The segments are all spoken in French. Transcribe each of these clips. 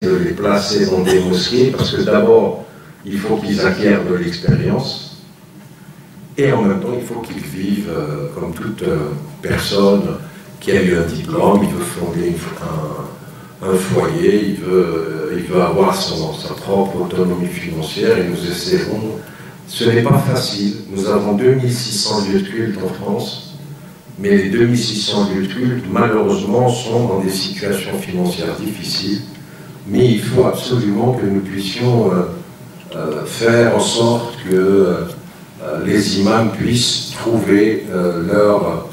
de les placer dans des mosquées, parce que d'abord, il faut qu'ils acquièrent de l'expérience, et en même temps, il faut qu'ils vivent comme toute personne qui a eu un diplôme. Il veut fonder un foyer, il veut avoir sa propre autonomie financière, et nous essaierons. Ce n'est pas facile. Nous avons 2600 lieux de culte en France, mais les 2600 lieux de culte, malheureusement, sont dans des situations financières difficiles. Mais il faut absolument que nous puissions faire en sorte que les imams puissent trouver leur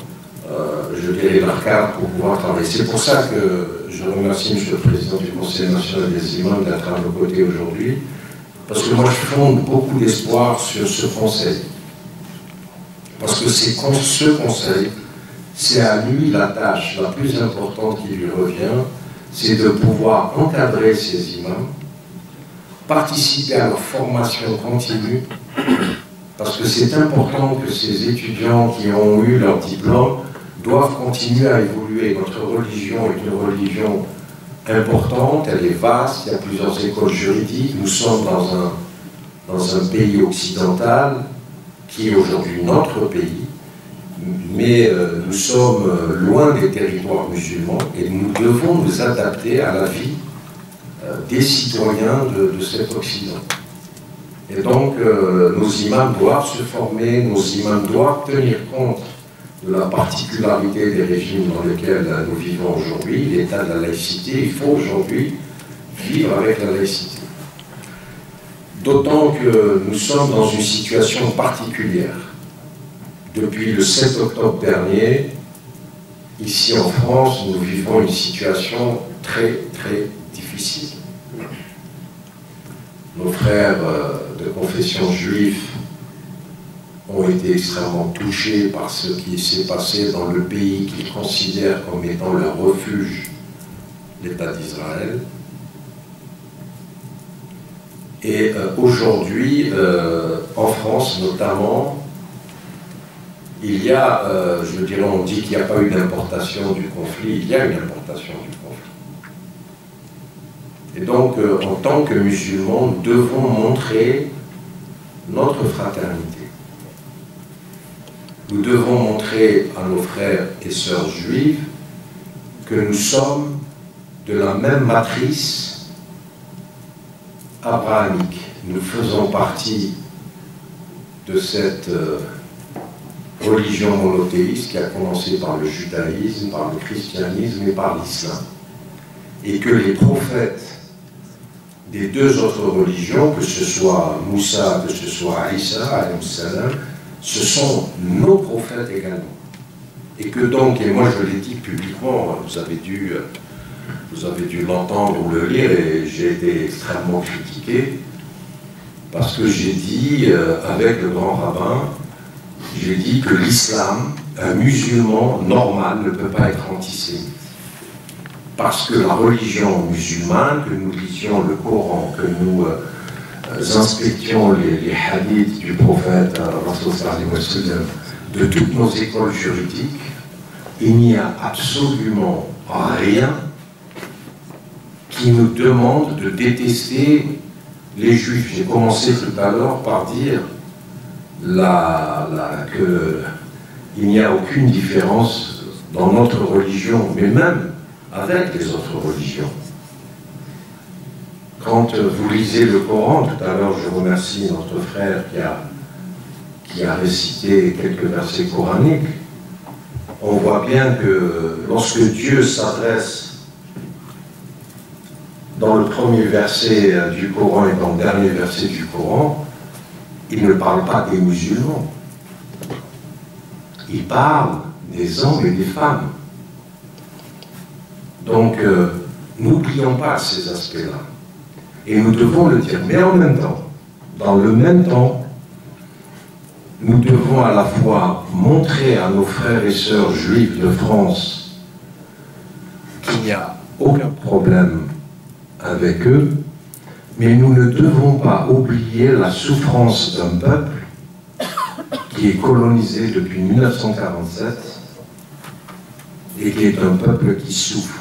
cadre pour pouvoir travailler. C'est pour ça que je remercie M. le Président du Conseil national des imams d'être à nos côtés aujourd'hui, parce que moi je fonde beaucoup d'espoir sur ce conseil. Parce que c'est ce conseil, c'est à lui la tâche la plus importante qui lui revient, c'est de pouvoir encadrer ces imams, participer à leur formation continue, parce que c'est important que ces étudiants qui ont eu leur diplôme doivent continuer à évoluer. Notre religion est une religion importante, elle est vaste, il y a plusieurs écoles juridiques, nous sommes dans un pays occidental qui est aujourd'hui notre pays, mais nous sommes loin des territoires musulmans et nous devons nous adapter à la vie des citoyens de cet Occident. Et donc nos imams doivent se former, nos imams doivent tenir compte de la particularité des régimes dans lesquels nous vivons aujourd'hui, l'état de la laïcité. Il faut aujourd'hui vivre avec la laïcité. D'autant que nous sommes dans une situation particulière. Depuis le 7 octobre dernier, ici en France, nous vivons une situation très, très difficile. Nos frères de confession juive ont été extrêmement touchés par ce qui s'est passé dans le pays qu'ils considèrent comme étant leur refuge, l'État d'Israël. Et aujourd'hui, en France notamment, il y a, je dirais, on dit qu'il n'y a pas eu d'importation du conflit, il y a une importation du conflit. Et donc, en tant que musulmans, nous devons montrer notre fraternité. Nous devons montrer à nos frères et sœurs juifs que nous sommes de la même matrice abrahamique. Nous faisons partie de cette religion monothéiste qui a commencé par le judaïsme, par le christianisme et par l'islam. Et que les prophètes des deux autres religions, que ce soit Moussa, que ce soit Isa, alayhi salam, ce sont nos prophètes également. Et que donc, et moi je l'ai dit publiquement, vous avez dû l'entendre ou le lire, et j'ai été extrêmement critiqué, parce que j'ai dit, avec le grand rabbin, j'ai dit que l'islam, un musulman normal, ne peut pas être antisémite. Parce que la religion musulmane, que nous lisions le Coran, que nous inspections les hadiths du prophète de toutes nos écoles juridiques, il n'y a absolument rien qui nous demande de détester les juifs. J'ai commencé tout à l'heure par dire qu'il n'y a aucune différence dans notre religion, mais même avec les autres religions. Quand vous lisez le Coran, tout à l'heure je remercie notre frère qui a récité quelques versets coraniques, on voit bien que lorsque Dieu s'adresse dans le premier verset du Coran et dans le dernier verset du Coran, il ne parle pas des musulmans. Il parle des hommes et des femmes. Donc, n'oublions pas ces aspects-là. Et nous devons le dire. Mais en même temps, dans le même temps, nous devons à la fois montrer à nos frères et sœurs juifs de France qu'il n'y a aucun problème avec eux, mais nous ne devons pas oublier la souffrance d'un peuple qui est colonisé depuis 1947 et qui est un peuple qui souffre.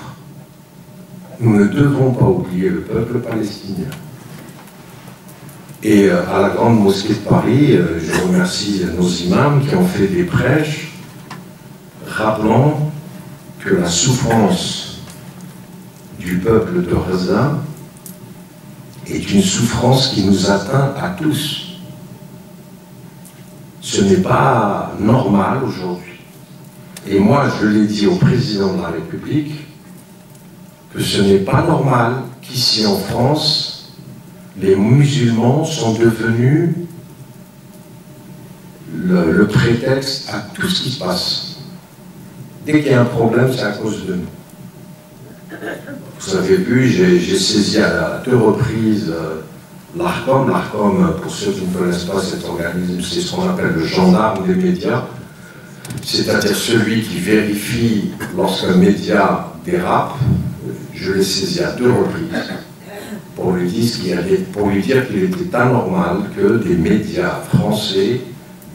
nous ne devons pas oublier le peuple palestinien. Et à la Grande Mosquée de Paris, je remercie nos imams qui ont fait des prêches rappelant que la souffrance du peuple de Gaza est une souffrance qui nous atteint à tous. Ce n'est pas normal aujourd'hui. Et moi, je l'ai dit au président de la République, que ce n'est pas normal qu'ici en France, les musulmans sont devenus le prétexte à tout ce qui se passe. Dès qu'il y a un problème, c'est à cause de nous. Vous avez vu, j'ai saisi à 2 reprises l'ARCOM. L'ARCOM, pour ceux qui ne connaissent pas cet organisme, c'est ce qu'on appelle le gendarme des médias, c'est-à-dire celui qui vérifie lorsqu'un média dérape. Je l'ai saisi à 2 reprises pour lui dire qu'il était anormal que des médias français,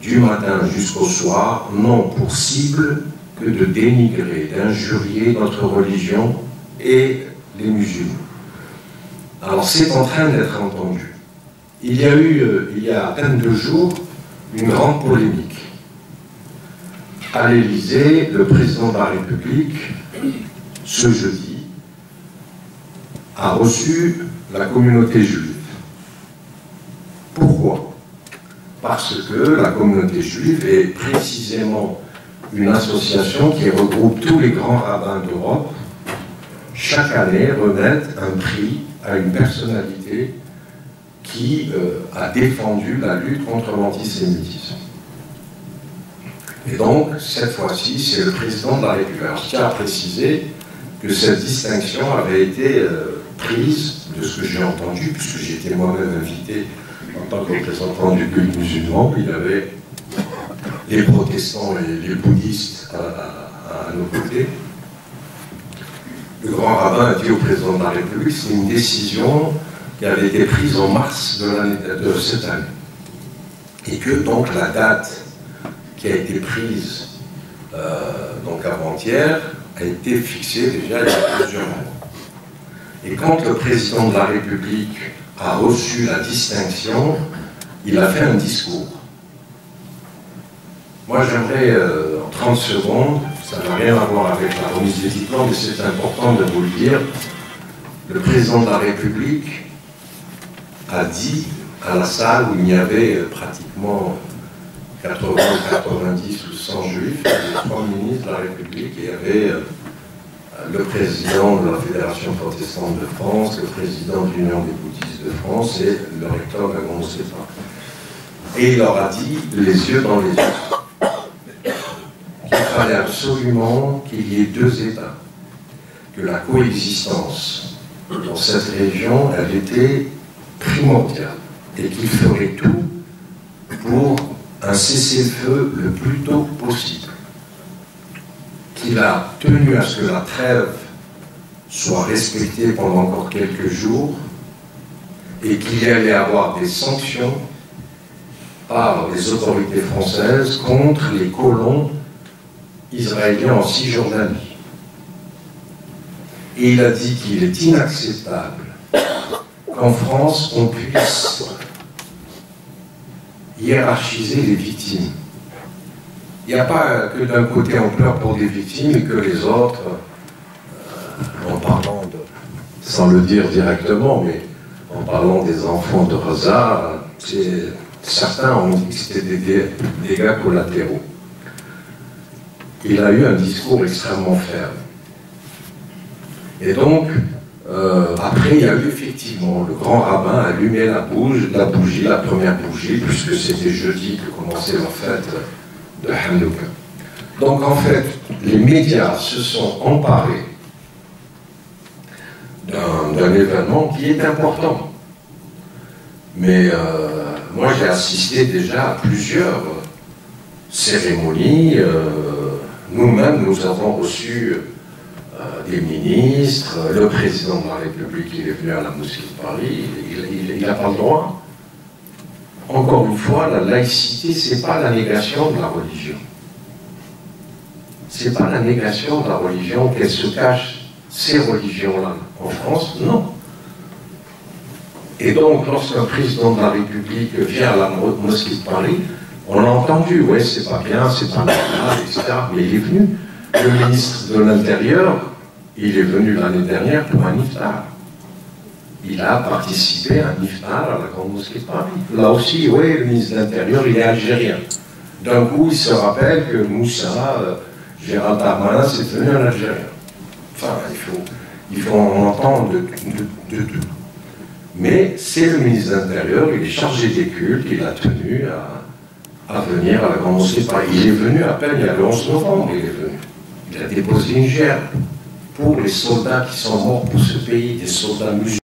du matin jusqu'au soir, n'ont pour cible que de dénigrer, d'injurier notre religion et les musulmans. Alors c'est en train d'être entendu. Il y a eu, il y a à peine 2 jours, une grande polémique. À l'Élysée, le président de la République, ce jeudi, a reçu la communauté juive. Pourquoi? Parce que la communauté juive est précisément une association qui regroupe tous les grands rabbins d'Europe. Chaque année remettent un prix à une personnalité qui a défendu la lutte contre l'antisémitisme. Et donc, cette fois-ci, c'est le président de la République. Alors, je tiens à préciser que cette distinction avait été prise de ce que j'ai entendu, puisque j'ai été moi-même invité en tant que représentant du culte musulman. Il y avait les protestants et les bouddhistes à nos côtés. Le grand rabbin a dit au président de la République, c'est une décision qui avait été prise en mars de cette année. Et que donc la date qui a été prise donc avant-hier a été fixée déjà il y a plusieurs mois. Et quand le président de la République a reçu la distinction, il a fait un discours. Moi j'aimerais, en 30 secondes, ça n'a rien à voir avec la remise des diplômes, mais c'est important de vous le dire, le président de la République a dit à la salle où il y avait pratiquement 80, 90 ou 100 juifs, il y avait 3 ministres de la République, et il y avait le président de la Fédération protestante de France, le président de l'Union des bouddhistes de France et le recteur de la Grande Mosquée de Paris. Et il leur a dit, les yeux dans les yeux, qu'il fallait absolument qu'il y ait 2 États, que la coexistence dans cette région, elle était primordiale, et qu'il ferait tout pour un cessez-le-feu le plus tôt possible. Qu'il a tenu à ce que la trêve soit respectée pendant encore quelques jours et qu'il y allait avoir des sanctions par les autorités françaises contre les colons israéliens en Cisjordanie. Et il a dit qu'il est inacceptable qu'en France on puisse hiérarchiser les victimes. Il n'y a pas que d'un côté on pleure pour des victimes et que les autres, en parlant de, sans le dire directement, mais en parlant des enfants de Gaza, certains ont dit que c'était des dégâts collatéraux. Il a eu un discours extrêmement ferme. Et donc, après, il y a eu effectivement, le grand rabbin a allumé la bougie, la première bougie, puisque c'était jeudi que commençait la fête de Hanouka. Donc en fait, les médias se sont emparés d'un événement qui est important. Mais moi j'ai assisté déjà à plusieurs cérémonies. Nous-mêmes, nous avons reçu des ministres, le président de la République, il est venu à la mosquée de Paris, il n'a pas le droit. Encore une fois, la laïcité, ce n'est pas la négation de la religion. Ce n'est pas la négation de la religion, qu'elle se cache ces religions-là en France? Non. Et donc, lorsqu'un président de la République vient à la mosquée de Paris, on l'a entendu, ouais, c'est pas bien, c'est pas normal, etc. Mais il est venu. Le ministre de l'Intérieur, il est venu l'année dernière pour un iftar. Il a participé à un iftar à la grande mosquée de Paris. Là aussi, oui, le ministre de l'Intérieur, il est algérien. D'un coup, il se rappelle que Moussa, Gérald Darmanin, c'est devenu un Algérien. Enfin, il faut en entendre de tout. Mais c'est le ministre de l'Intérieur, il est chargé des cultes, il a tenu à venir à la grande mosquée de Paris. Il est venu à peine, il y a le 11 novembre, il est venu. Il a déposé une gerbe pour les soldats qui sont morts pour ce pays, des soldats musulmans.